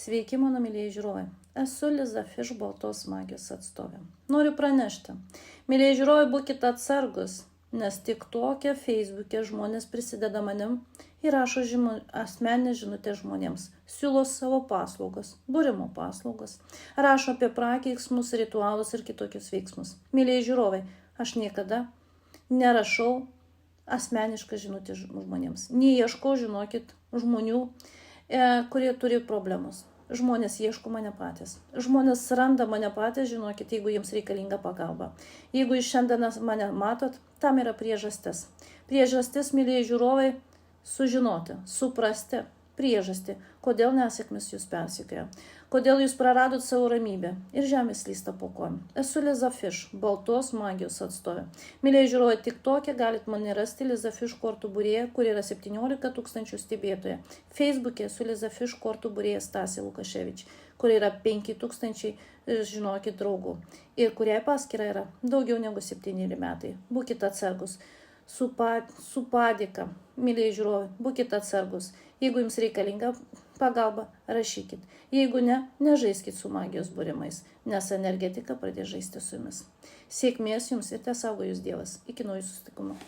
Sveiki, mano mylėjai žiūrovai. Esu Liza Fish, baltos magijos atstovė. Noriu pranešti. Mylėjai žiūrovai, būkite atsargus, nes tik tokia Facebook'e žmonės prisideda manim ir rašo asmeninę žinutę žmonėms. Siūlo savo paslaugas, būrimo paslaugas. Rašo apie prakeiksmus, ritualus ir kitokius veiksmus. Mylėjai žiūrovai, aš niekada nerašau asmenišką žinutę žmonėms. Neieškau, žinokit, žmonių, kurie turi problemus. Žmonės ieško mane patys. Žmonės randa mane patys, žinokit, jeigu jiems reikalinga pagalba. Jeigu jūs šiandien mane matot, tam yra priežastis. Priežastis, mylėjai žiūrovai, sužinoti, suprasti priežastį, kodėl nesėkmės jūs persekioja, kodėl jūs praradot savo ramybę ir žemės slysta po kojom. Esu Liza Fish, baltos magijos atstovė. Mylėjai žiūrovai, tik tokia galit mane rasti Liza Fish kortų būrėje, kur yra 17 000 stebėtojų. Facebook'e esu Liza Fish kortų būrėje Stasė Lukaševič, kur yra 5000, žinokit, draugų ir kuriai paskyra yra daugiau negu 7 metai. Būkite atsargus. Su padėka, mylėjai žiūrovai, būkite atsargus. Jeigu jums reikalinga pagalba, rašykit. Jeigu ne, nežaiskit su magijos būrimais, nes energetika pradės žaisti su jumis. Sėkmės jums ir tesaugo jūs Dievas. Iki naujų susitikimų.